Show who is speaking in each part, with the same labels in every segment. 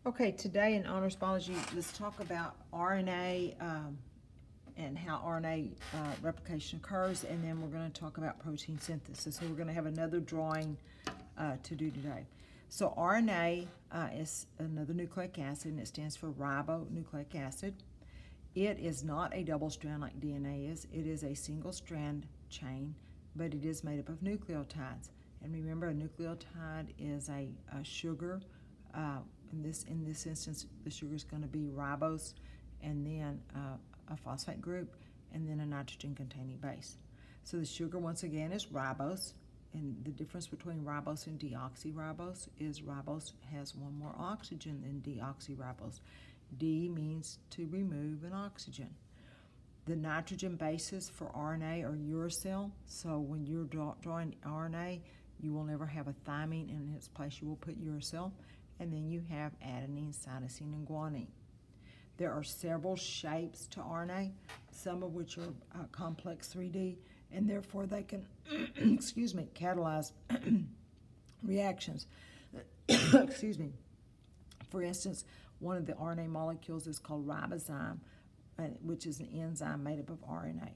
Speaker 1: Okay, today in Honors Biology, let's talk about RNA and how RNA replication occurs, and then we're going to talk about protein synthesis. So we're going to have another drawing to do today. So RNA is another nucleic acid, and it stands for ribonucleic acid. It is not a double strand like DNA is. It is a single strand chain, but it is made up of nucleotides. And remember, a nucleotide is a sugar. In this instance, the sugar is going to be ribose, and then a phosphate group, and then a nitrogen-containing base. So the sugar, once again, is ribose, and the difference between ribose and deoxyribose is ribose has one more oxygen than deoxyribose. D means to remove an oxygen. The nitrogen bases for RNA are uracil, so when you're drawing RNA, you will never have a thymine, and in its place you will put uracil. And then you have adenine, cytosine, and guanine. There are several shapes to RNA, some of which are complex 3D, and therefore they can, excuse me, catalyze reactions. Excuse me. For instance, one of the RNA molecules is called ribozyme, which is an enzyme made up of RNA.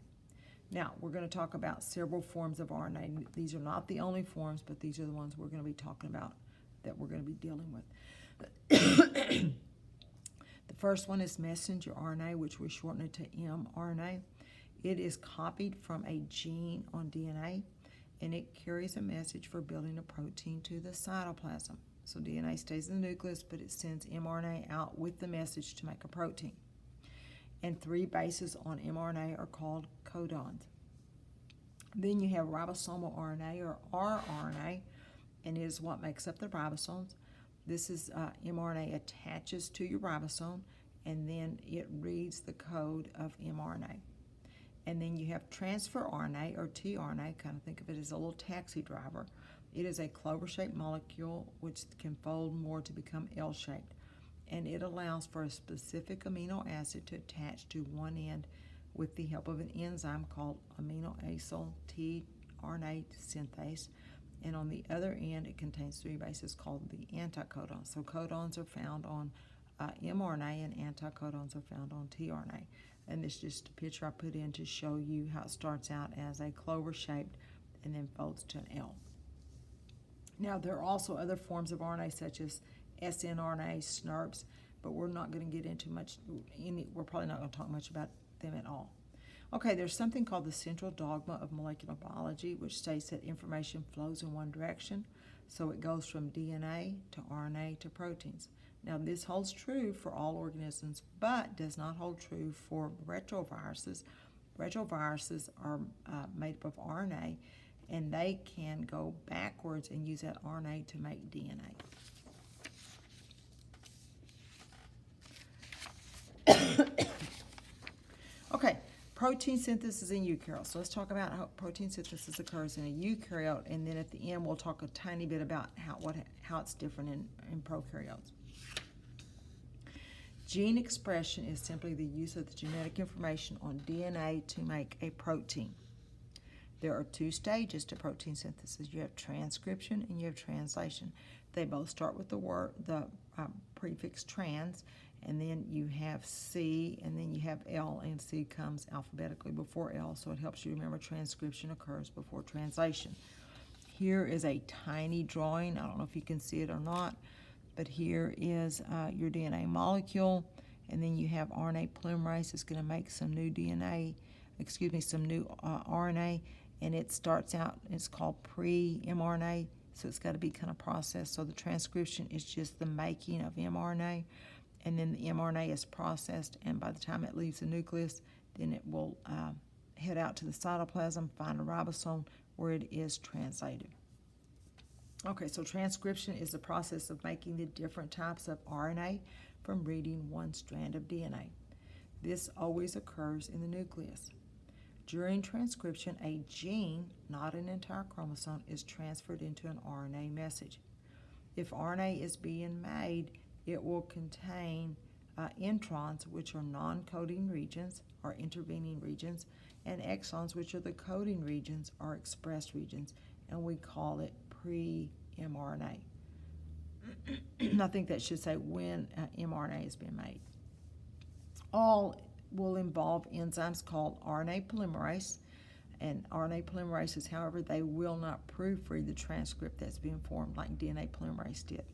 Speaker 1: Now, we're going to talk about several forms of RNA. These are not the only forms, but these are the ones we're going to be talking about that we're going to be dealing with. The first one is messenger RNA, which we shorten it to mRNA. It is copied from a gene on DNA, and it carries a message for building a protein to the cytoplasm. So DNA stays in the nucleus, but it sends mRNA out with the message to make a protein. And 3 bases on mRNA are called codons. Then you have ribosomal RNA, or rRNA, and it is what makes up the ribosomes. This is mRNA attaches to your ribosome, and then it reads the code of mRNA. And then you have transfer RNA, or tRNA, kind of think of it as a little taxi driver. It is a clover-shaped molecule which can fold more to become L-shaped, and it allows for a specific amino acid to attach to one end with the help of an enzyme called aminoacyl tRNA synthase. And on the other end, it contains 3 bases called the anticodons. So codons are found on mRNA, and anticodons are found on tRNA. And this is just a picture I put in to show you how it starts out as a clover-shaped and then folds to an L. Now, there are also other forms of RNA, such as snRNA, SNRPs, but we're not going to get into we're probably not going to talk much about them at all. Okay, there's something called the central dogma of molecular biology, which states that information flows in one direction. So it goes from DNA to RNA to proteins. Now, this holds true for all organisms, but does not hold true for retroviruses. Retroviruses are made up of RNA, and they can go backwards and use that RNA to make DNA. Okay. Protein synthesis in eukaryotes. So let's talk about how protein synthesis occurs in a eukaryote, and then at the end we'll talk a tiny bit about how it's different in prokaryotes. Gene expression is simply the use of the genetic information on DNA to make a protein. There are 2 stages to protein synthesis. You have transcription and you have translation. They both start with the prefix trans, and then you have C, and then you have L, and C comes alphabetically before L, so it helps you remember transcription occurs before translation. Here is a tiny drawing. I don't know if you can see it or not, but here is your DNA molecule, and then you have RNA polymerase. It's going to make some new RNA, and it starts out, it's called pre-mRNA, so it's got to be kind of processed. So the transcription is just the making of mRNA, and then the mRNA is processed, and by the time it leaves the nucleus, then it will head out to the cytoplasm, find a ribosome where it is translated. Okay, so transcription is the process of making the different types of RNA from reading one strand of DNA. This always occurs in the nucleus. During transcription, a gene, not an entire chromosome, is transferred into an RNA message. If RNA is being made, it will contain introns, which are non-coding regions or intervening regions, and exons, which are the coding regions or expressed regions, and we call it pre-mRNA. I think that should say when mRNA has been made. All will involve enzymes called RNA polymerase. And RNA polymerases, however, they will not proofread the transcript that's being formed like DNA polymerase did.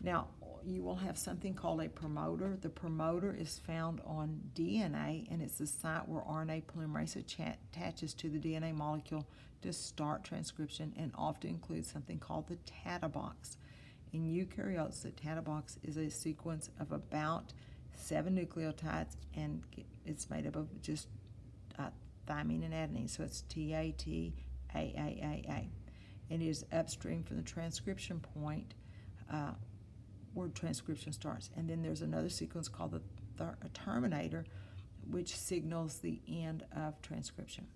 Speaker 1: Now, you will have something called a promoter. The promoter is found on DNA, and it's the site where RNA polymerase attaches to the DNA molecule to start transcription, and often includes something called the TATA box. In eukaryotes, the TATA box is a sequence of about 7 nucleotides, and it's made up of just thymine and adenine, so it's TAT-AAAA. And it is upstream from the transcription point where transcription starts. And then there's another sequence called the terminator, which signals the end of transcription.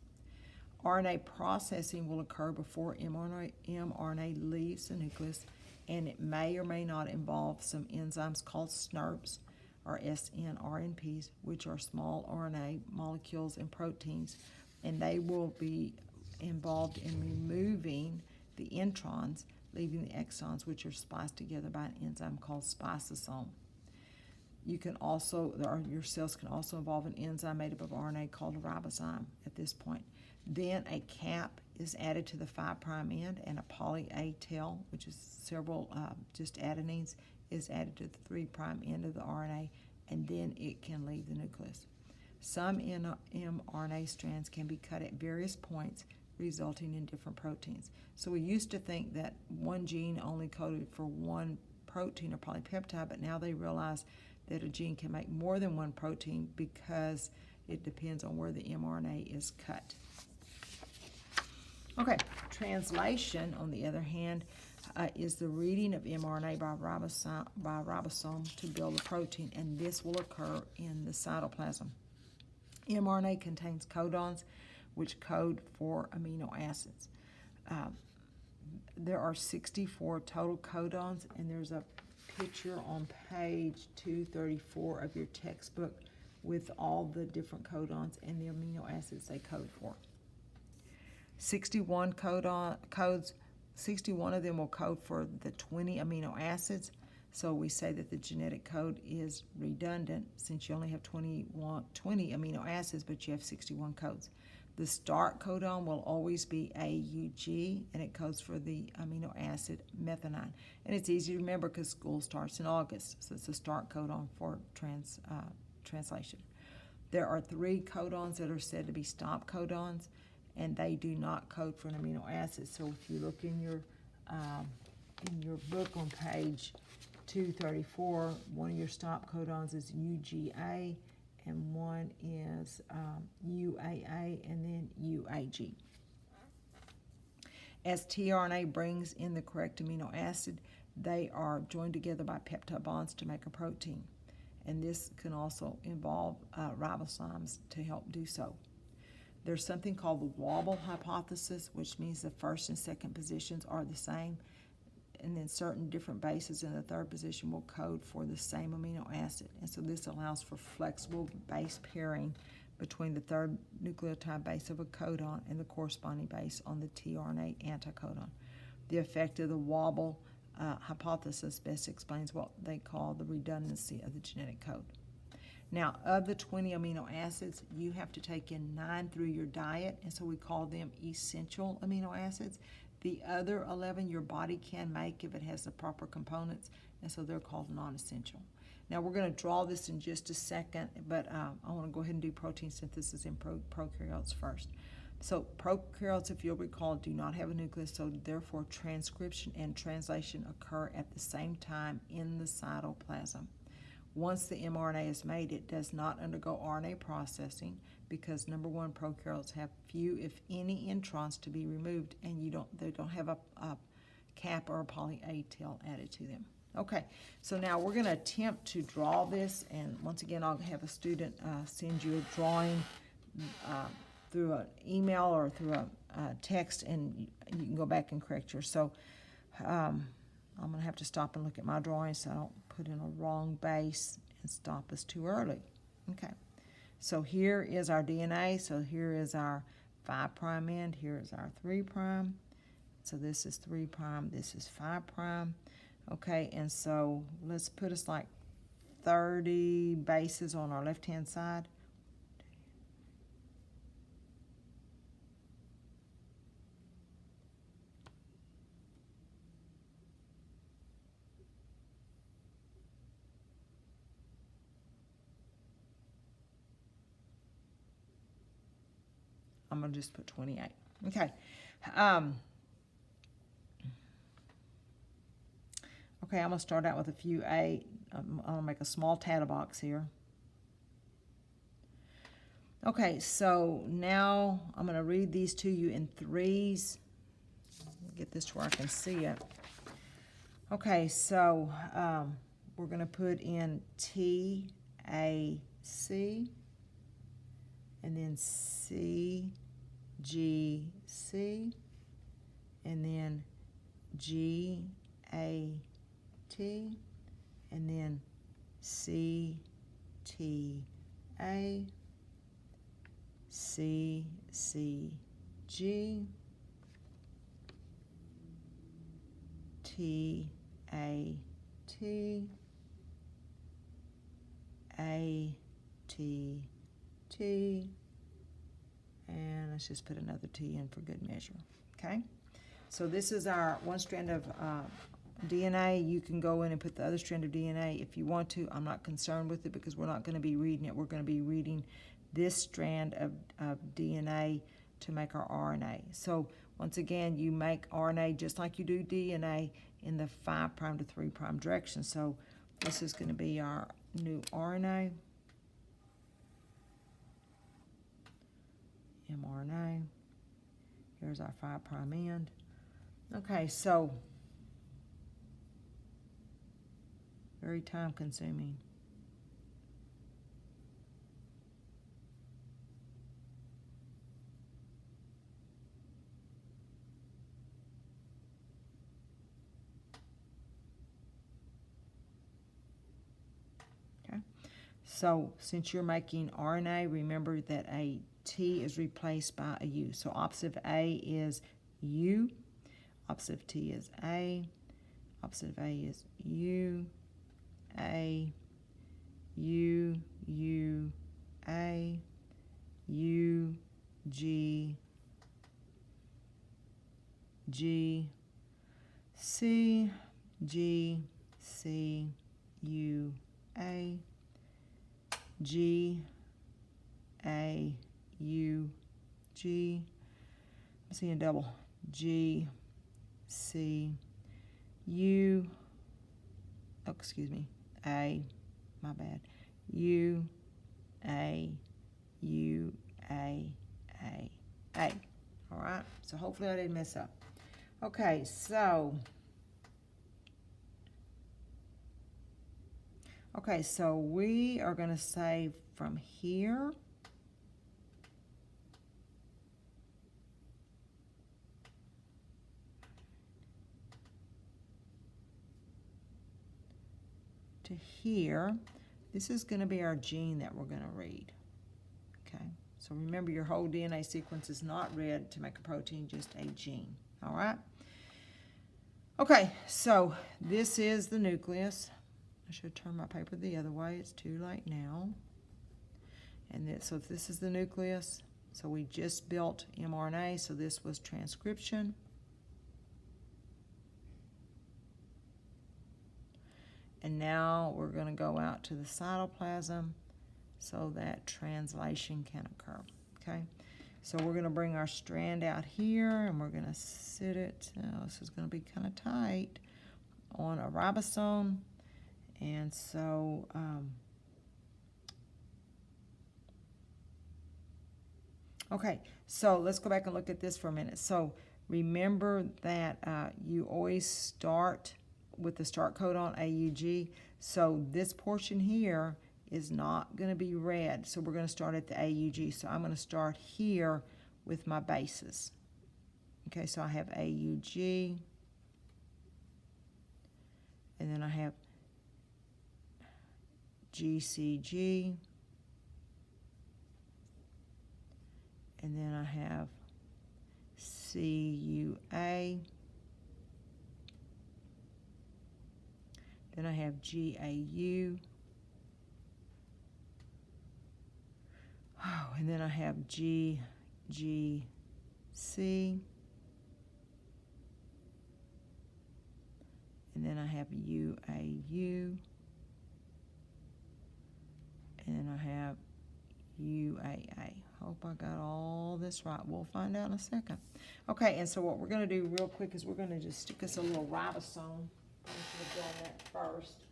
Speaker 1: RNA processing will occur before mRNA leaves the nucleus, and it may or may not involve some enzymes called SNRPs, or SNRNPs, which are small RNA molecules and proteins, and they will be involved in removing the introns, leaving the exons, which are spliced together by an enzyme called spliceosome. You can also, your cells can also involve an enzyme made up of RNA called a ribozyme at this point. Then a cap is added to the 5' end, and a poly A tail, which is several just adenines, is added to the 3' end of the RNA, and then it can leave the nucleus. Some mRNA strands can be cut at various points, resulting in different proteins. So we used to think that one gene only coded for one protein or polypeptide, but now they realize that a gene can make more than one protein because it depends on where the mRNA is cut. Okay, translation, on the other hand, is the reading of mRNA by ribosome to build a protein, and this will occur in the cytoplasm. mRNA contains codons, which code for amino acids. There are 64 total codons, and there's a picture on page 234 of your textbook with all the different codons and the amino acids they code for. 61 of them will code for the 20 amino acids, so we say that the genetic code is redundant since you only have 20 amino acids, but you have 61 codes. The start codon will always be AUG, and it codes for the amino acid methionine. And it's easy to remember because school starts in August, so it's the start codon for translation. There are 3 codons that are said to be stop codons, and they do not code for an amino acid. So if you look in your book on page 234, one of your stop codons is UGA, and one is UAA, and then UAG. As tRNA brings in the correct amino acid, they are joined together by peptide bonds to make a protein. And this can also involve ribosomes to help do so. There's something called the wobble hypothesis, which means the first and second positions are the same, and then certain different bases in the third position will code for the same amino acid. And so this allows for flexible base pairing between the third nucleotide base of a codon and the corresponding base on the tRNA anticodon. The effect of the wobble hypothesis best explains what they call the redundancy of the genetic code. Now, of the 20 amino acids, you have to take in 9 through your diet, and so we call them essential amino acids. The other 11 your body can make if it has the proper components, and so they're called non-essential. Now, we're going to draw this in just a second, but I want to go ahead and do protein synthesis in prokaryotes first. So prokaryotes, if you'll recall, do not have a nucleus, so therefore transcription and translation occur at the same time in the cytoplasm. Once the mRNA is made, it does not undergo RNA processing because, number one, prokaryotes have few, if any, introns to be removed, and they don't have a cap or a poly A tail added to them. Okay, so now we're going to attempt to draw this, and once again, I'll have a student send you a drawing through an email or through a text, and you can go back and correct yours. So I'm going to have to stop and look at my drawing so I don't put in a wrong base and stop us too early. Okay, so here is our DNA. So here is our 5' end. Here is our 3'. So this is 3'. This is 5'. Okay, and so let's put us like 30 bases on our left-hand side. I'm going to just put 28. Okay. Okay, I'm going to start out with a few 8. I'm going to make a small title box here. Okay, so now I'm going to read these to you in 3s. Get this to where I can see it. Okay, so we're going to put in T, A, C, and then C, G, C, and then G, A, T, and then C, T, A, C, C, G, T, A, T, A, T, T, and let's just put another T in for good measure. Okay, so this is our one strand of DNA. You can go in and put the other strand of DNA if you want to. I'm not concerned with it because we're not going to be reading it. We're going to be reading this strand of DNA to make our RNA. So once again, you make RNA just like you do DNA in the 5' to 3' direction. So this is going to be our new RNA, mRNA. Here's our 5' end. Okay, so very time consuming. So since you're making RNA, remember that a T is replaced by a U. So opposite of A is U, opposite of T is A, opposite of A is U, A, U, U, A, U, G, G, C, G, C, U, A, G, A, U, G. I'm seeing double. G, C, U, oh, excuse me, A, my bad. U, A, U, A, A, A. All right, so hopefully I didn't mess up. Okay, so we are going to say from here to here. This is going to be our gene that we're going to read. Okay, so remember your whole DNA sequence is not read to make a protein, just a gene. All right. Okay, so this is the nucleus. I should turn my paper the other way. It's too late now. And so if this is the nucleus, so we just built mRNA, so this was transcription. And now we're going to go out to the cytoplasm so that translation can occur. Okay, so we're going to bring our strand out here and we're going to sit it, this is going to be kind of tight, on a ribosome. And so okay, so let's go back and look at this for a minute. So remember that you always start with the start codon AUG. So this portion here is not going to be read. So we're going to start at the AUG. So I'm going to start here with my bases. Okay, so I have AUG, and then I have GCG, and then I have CUA, Then I have GAU. Oh, and then I have GGC. And then I have UAU. And then I have UAA. Hope I got all this right. We'll find out in a second. Okay, and so what we're going to do real quick is we're going to just stick us a little ribosome. I should have done that first.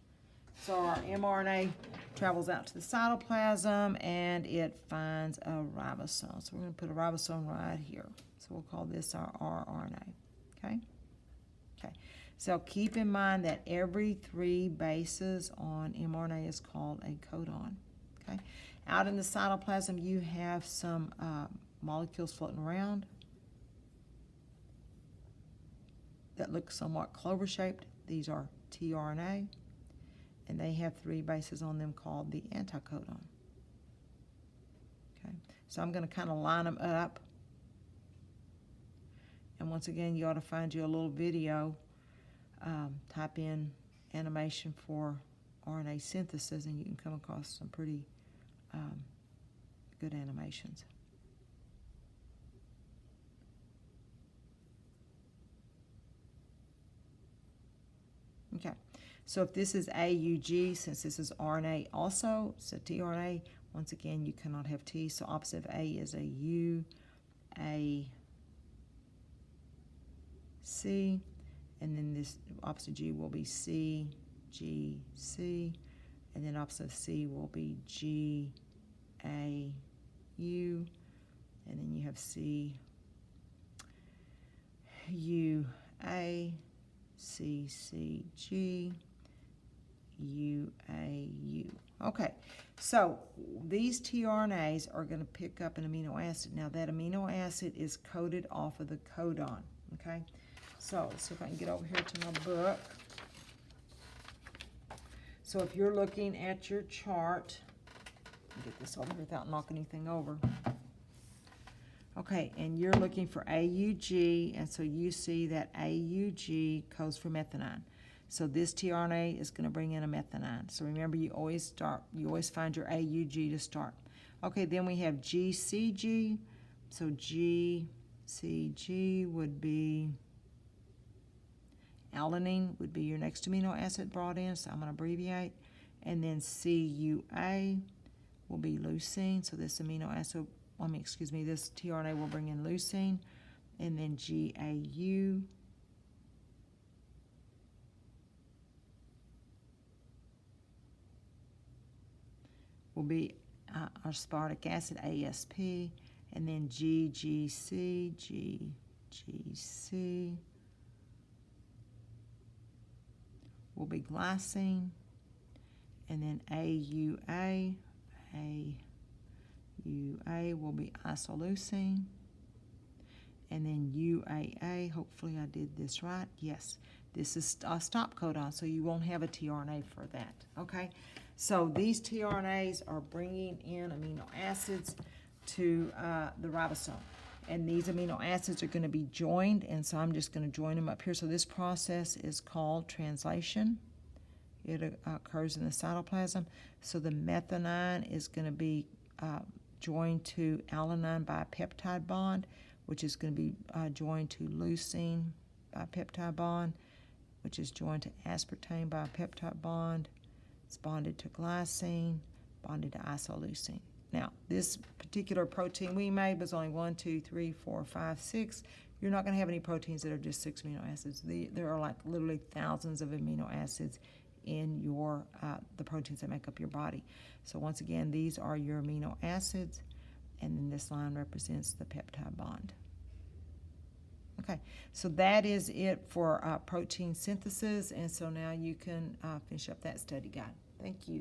Speaker 1: So our mRNA travels out to the cytoplasm and it finds a ribosome. So we're going to put a ribosome right here. So we'll call this our rRNA. Okay? Okay. So keep in mind that every 3 bases on mRNA is called a codon. Okay? Out in the cytoplasm, you have some molecules floating around that look somewhat clover-shaped. These are tRNA, and they have 3 bases on them called the anticodon. Okay, so I'm going to kind of line them up. And once again, you ought to find you a little video. Type in animation for RNA synthesis, and you can come across some pretty good animations. Okay, so if this is AUG, since this is RNA also, so tRNA, once again, you cannot have T, so opposite of A is a U, A, C, and then this opposite G will be C, G, C, and then opposite of C will be G, A, U, and then you have C, U, A, C, C, G, U, A, U. Okay, so these tRNAs are going to pick up an amino acid. Now that amino acid is coded off of the codon, okay? So let's see if I can get over here to my book. So if you're looking at your chart, get this over here without knocking anything over. Okay, and you're looking for AUG, and so you see that AUG codes for methionine. So this tRNA is going to bring in a methionine. So remember, you always find your AUG to start. Okay, then we have GCG. So GCG would be alanine, would be your next amino acid brought in, so I'm going to abbreviate. And then CUA will be leucine, so this amino acid, this tRNA will bring in leucine. And then GAU will be aspartic acid, ASP. And then GGC will be glycine. And then AUA will be isoleucine. And then UAA, hopefully I did this right. Yes, this is a stop codon, so you won't have a tRNA for that. Okay, so these tRNAs are bringing in amino acids to the ribosome. And these amino acids are going to be joined, and so I'm just going to join them up here. So this process is called translation. It occurs in the cytoplasm. So the methionine is going to be joined to alanine by a peptide bond, which is going to be joined to leucine by a peptide bond, which is joined to aspartame by a peptide bond. It's bonded to glycine, bonded to isoleucine. Now, this particular protein we made was only 1, 2, 3, 4, 5, 6. You're not going to have any proteins that are just 6 amino acids. There are like literally thousands of amino acids in your the proteins that make up your body. So once again, these are your amino acids, and then this line represents the peptide bond. Okay, so that is it for protein synthesis, and so now you can finish up that study guide. Thank you.